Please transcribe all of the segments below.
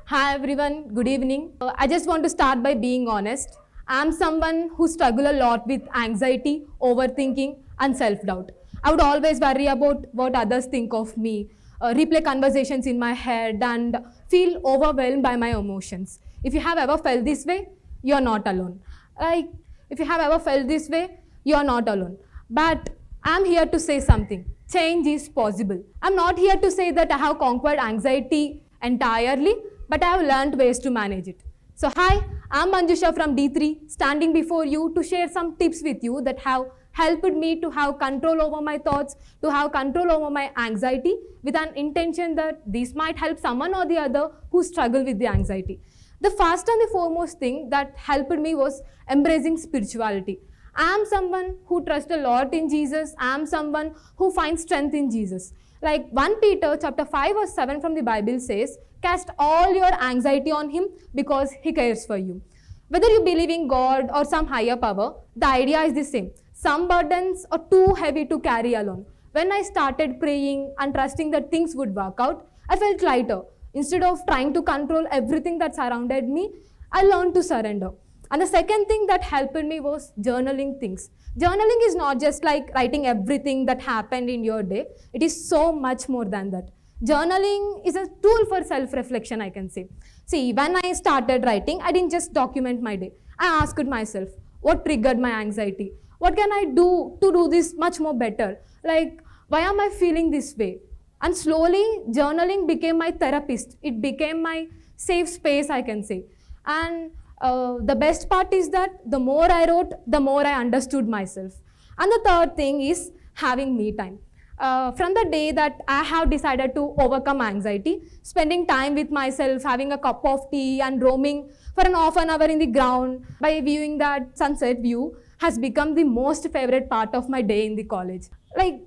Hi everyone, good evening. I just want to start by being honest. I'm someone who struggles a lot with anxiety, overthinking and self-doubt. I would always worry about what others think of me, replay conversations in my head and feel overwhelmed by my emotions. If you have ever felt this way, you're not alone. If you have ever felt this way, you're not alone. But I'm here to say something. Change is possible. I'm not here to say that I have conquered anxiety entirely, but I have learned ways to manage it. So hi, I'm Manjusha from D3, standing before you to share some tips with you that have helped me to have control over my thoughts, to have control over my anxiety with an intention that this might help someone or the other who struggle with the anxiety. The first and the foremost thing that helped me was embracing spirituality. I am someone who trusts a lot in Jesus. I am someone who finds strength in Jesus. Like 1 Peter chapter 5 verse 7 from the Bible says, cast all your anxiety on him because he cares for you. Whether you believe in God or some higher power, the idea is the same. Some burdens are too heavy to carry alone. When I started praying and trusting that things would work out, I felt lighter. Instead of trying to control everything that surrounded me, I learned to surrender. And the second thing that helped me was journaling things. Journaling is not just like writing everything that happened in your day. It is so much more than that. Journaling is a tool for self-reflection, I can say. See, when I started writing, I didn't just document my day. I asked myself, what triggered my anxiety? What can I do to do this much more better? Like, why am I feeling this way? And slowly, journaling became my therapist. It became my safe space, I can say. And the best part is that the more I wrote, the more I understood myself. And the third thing is having me time. From the day that I have decided to overcome anxiety, spending time with myself, having a cup of tea and roaming for an half an hour in the ground by viewing that sunset view has become the most favorite part of my day in the college. Like,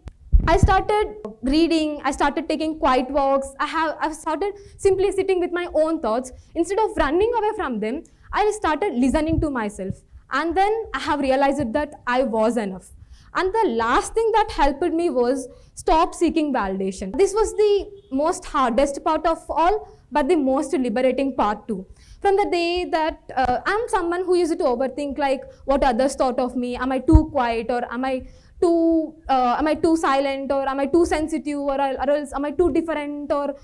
I started reading, I started taking quiet walks, I've started simply sitting with my own thoughts. Instead of running away from them, I started listening to myself. And then I have realized that I was enough. And the last thing that helped me was stop seeking validation. This was the most hardest part of all, but the most liberating part too. From the day that I'm someone who used to overthink like what others thought of me, am I too quiet or am I too silent or am I too sensitive or else am I too different or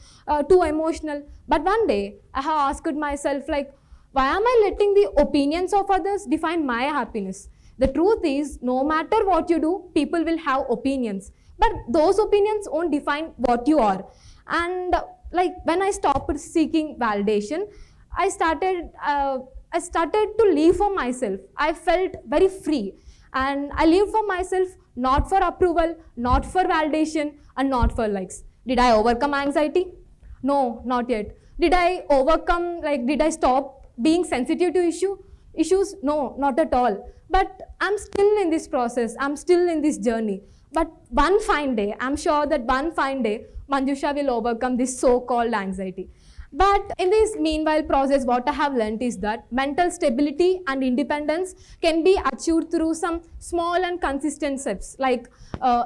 too emotional. But one day I have asked myself like, why am I letting the opinions of others define my happiness? The truth is, no matter what you do, people will have opinions. But those opinions won't define what you are. And like when I stopped seeking validation, I started to live for myself. I felt very free. And I lived for myself, not for approval, not for validation, and not for likes. Did I overcome anxiety? No, not yet. Did I stop being sensitive to issues? No, not at all. But I'm still in this process. I'm still in this journey. But one fine day, I'm sure that one fine day, Manjusha will overcome this so-called anxiety. But in this meanwhile process, what I have learned is that mental stability and independence can be achieved through some small and consistent steps, like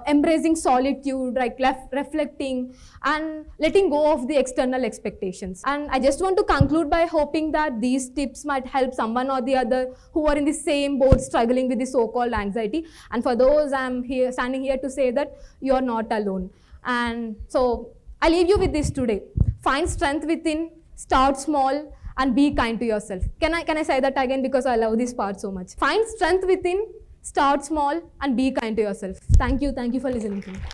embracing solitude, like reflecting and letting go of the external expectations. And I just want to conclude by hoping that these tips might help someone or the other who are in the same boat struggling with the so-called anxiety. And for those, I'm here standing here to say that you're not alone. And so I leave you with this today. Find strength within, start small, and be kind to yourself. Can I say that again because I love this part so much. Find strength within, start small, and be kind to yourself. Thank you for listening to me.